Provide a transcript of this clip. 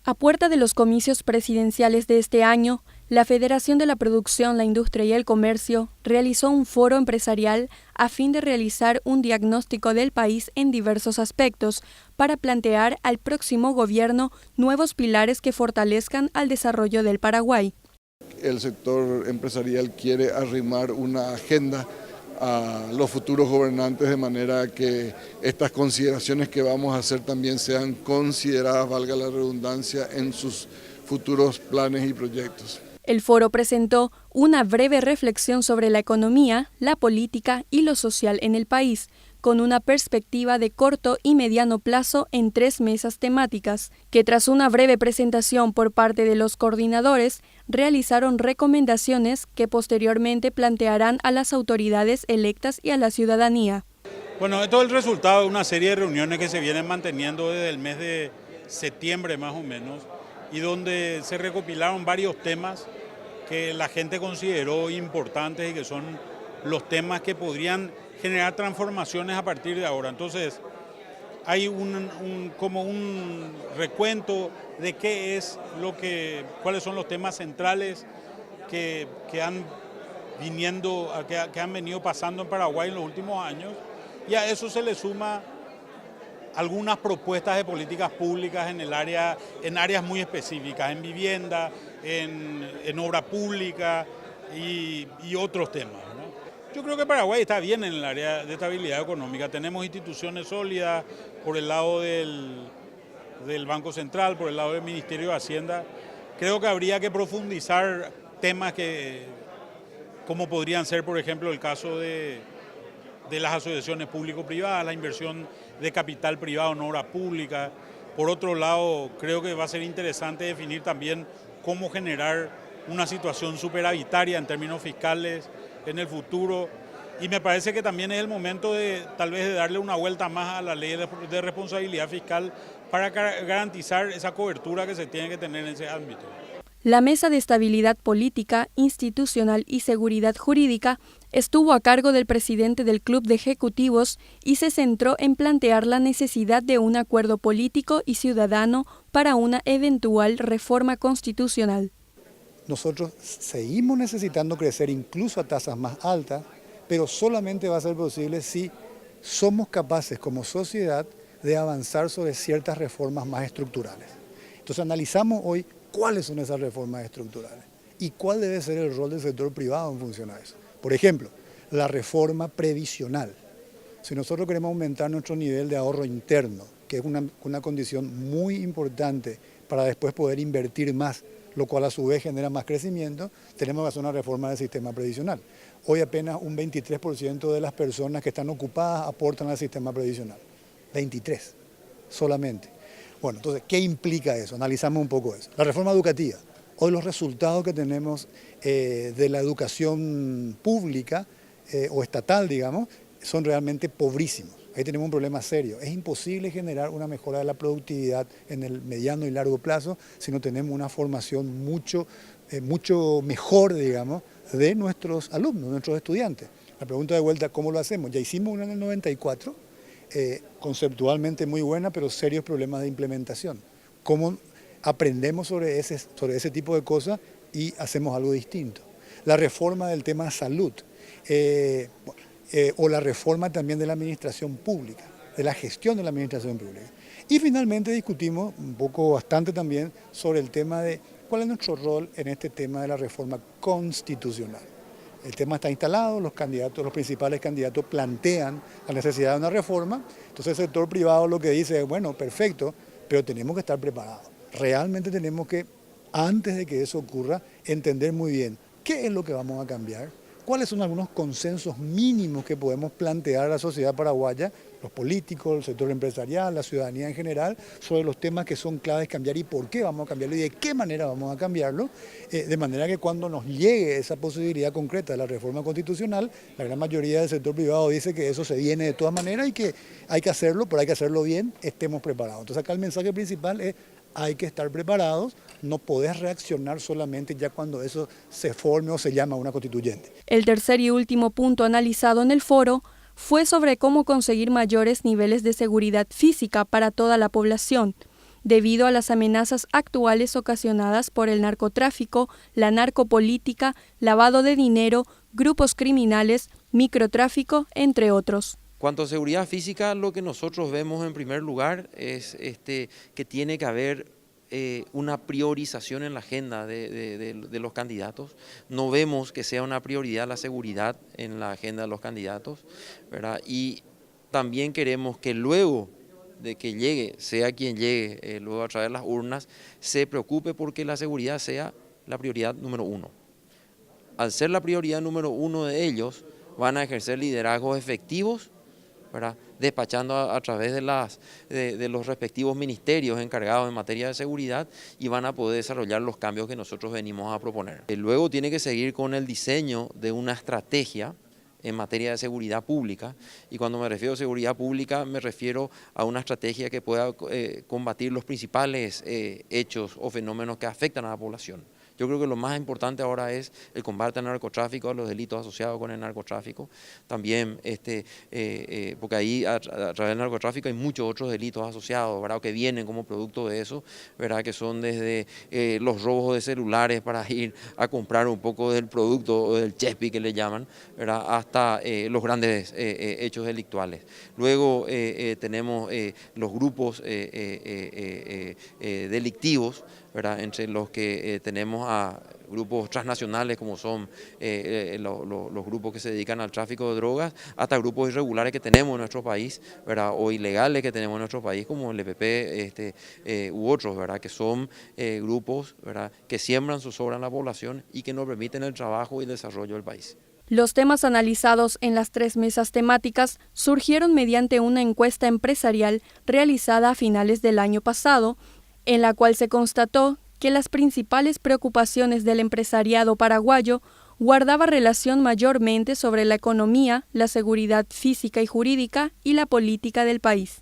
A puerta de los comicios presidenciales de este año, la Federación de la Producción, la Industria y el Comercio realizó un foro empresarial a fin de realizar un diagnóstico del país en diversos aspectos para plantear al próximo gobierno nuevos pilares que fortalezcan al desarrollo del Paraguay. El sector empresarial quiere arrimar una agenda a los futuros gobernantes de manera que estas consideraciones que vamos a hacer también sean consideradas, valga la redundancia, en sus futuros planes y proyectos. El foro presentó una breve reflexión sobre la economía, la política y lo social en el país, con una perspectiva de corto y mediano plazo en 3 mesas temáticas, que tras una breve presentación por parte de los coordinadores, realizaron recomendaciones que posteriormente plantearán a las autoridades electas y a la ciudadanía. Bueno, esto es el resultado de una serie de reuniones que se vienen manteniendo desde el mes de septiembre más o menos, y donde se recopilaron varios temas que la gente consideró importantes y que son los temas que podrían generar transformaciones a partir de ahora. Entonces, hay como un recuento de cuáles son los temas centrales que han venido pasando en Paraguay en los últimos años, y a eso se le suma algunas propuestas de políticas públicas en áreas muy específicas, en vivienda, en obra pública y otros temas, ¿no? Yo creo que Paraguay está bien en el área de estabilidad económica. Tenemos instituciones sólidas por el lado del Banco Central, por el lado del Ministerio de Hacienda. Creo que habría que profundizar temas como podrían ser, por ejemplo, el caso de las asociaciones público-privadas, la inversión de capital privado en obra pública. Por otro lado, creo que va a ser interesante definir también cómo generar una situación superavitaria en términos fiscales en el futuro, y me parece que también es el momento tal vez de darle una vuelta más a la ley de responsabilidad fiscal para garantizar esa cobertura que se tiene que tener en ese ámbito. La Mesa de Estabilidad Política, Institucional y Seguridad Jurídica estuvo a cargo del presidente del Club de Ejecutivos y se centró en plantear la necesidad de un acuerdo político y ciudadano para una eventual reforma constitucional. Nosotros seguimos necesitando crecer incluso a tasas más altas, pero solamente va a ser posible si somos capaces como sociedad de avanzar sobre ciertas reformas más estructurales. Entonces analizamos hoy cuáles son esas reformas estructurales y cuál debe ser el rol del sector privado en función a eso. Por ejemplo, la reforma previsional. Si nosotros queremos aumentar nuestro nivel de ahorro interno, que es una condición muy importante para después poder invertir más, lo cual a su vez genera más crecimiento, tenemos que hacer una reforma del sistema previsional. Hoy apenas un 23% de las personas que están ocupadas aportan al sistema previsional. 23 solamente. Bueno, entonces, ¿qué implica eso? Analizamos un poco eso. La reforma educativa. Hoy los resultados que tenemos de la educación pública o estatal, digamos, son realmente pobrísimos. Ahí tenemos un problema serio. Es imposible generar una mejora de la productividad en el mediano y largo plazo si no tenemos una formación mucho mejor, digamos, de nuestros alumnos, nuestros estudiantes. La pregunta de vuelta, ¿cómo lo hacemos? Ya hicimos una en el 94, conceptualmente muy buena, pero serios problemas de implementación. ¿Cómo aprendemos sobre ese tipo de cosas y hacemos algo distinto? La reforma del tema salud. O la reforma también de la administración pública, de la gestión de la administración pública. Y finalmente discutimos bastante también sobre el tema de cuál es nuestro rol en este tema de la reforma constitucional. El tema está instalado, los principales candidatos plantean la necesidad de una reforma, entonces el sector privado lo que dice es, bueno, perfecto, pero tenemos que estar preparados. Realmente tenemos que, antes de que eso ocurra, entender muy bien qué es lo que vamos a cambiar, cuáles son algunos consensos mínimos que podemos plantear a la sociedad paraguaya, los políticos, el sector empresarial, la ciudadanía en general, sobre los temas que son claves cambiar y por qué vamos a cambiarlo y de qué manera vamos a cambiarlo, de manera que cuando nos llegue esa posibilidad concreta de la reforma constitucional, la gran mayoría del sector privado dice que eso se viene de todas maneras y que hay que hacerlo, pero hay que hacerlo bien, estemos preparados. Entonces acá el mensaje principal es: hay que estar preparados, no podés reaccionar solamente ya cuando eso se forme o se llama una constituyente. El tercer y último punto analizado en el foro fue sobre cómo conseguir mayores niveles de seguridad física para toda la población. debido a las amenazas actuales ocasionadas por el narcotráfico, la narcopolítica, lavado de dinero, grupos criminales, microtráfico, entre otros. Cuanto a seguridad física, lo que nosotros vemos en primer lugar es que tiene que haber una priorización en la agenda de los candidatos. No vemos que sea una prioridad la seguridad en la agenda de los candidatos, ¿verdad? Y también queremos que luego de que llegue, sea quien llegue, luego a través de las urnas, se preocupe porque la seguridad sea la prioridad número uno. Al ser la prioridad número uno de ellos, van a ejercer liderazgos efectivos, ¿verdad? Despachando a través de los respectivos ministerios encargados en materia de seguridad y van a poder desarrollar los cambios que nosotros venimos a proponer. Luego tiene que seguir con el diseño de una estrategia en materia de seguridad pública, y cuando me refiero a seguridad pública me refiero a una estrategia que pueda combatir los principales hechos o fenómenos que afectan a la población. Yo creo que lo más importante ahora es el combate al narcotráfico, a los delitos asociados con el narcotráfico. También, porque ahí a través del narcotráfico hay muchos otros delitos asociados, ¿verdad? Que vienen como producto de eso, ¿verdad? Que son desde los robos de celulares para ir a comprar un poco del producto, del chespi que le llaman, ¿verdad? Hasta los grandes hechos delictuales. Luego tenemos los grupos delictivos, ¿verdad? Entre los que tenemos a grupos transnacionales como son los grupos que se dedican al tráfico de drogas, hasta grupos irregulares que tenemos en nuestro país, ¿verdad? O ilegales que tenemos en nuestro país como el EPP u otros, ¿verdad? Que son grupos, ¿verdad? Que siembran zozobra en la población y que no permiten el trabajo y el desarrollo del país. Los temas analizados en las 3 mesas temáticas surgieron mediante una encuesta empresarial realizada a finales del año pasado, en la cual se constató que las principales preocupaciones del empresariado paraguayo guardaba relación mayormente sobre la economía, la seguridad física y jurídica y la política del país.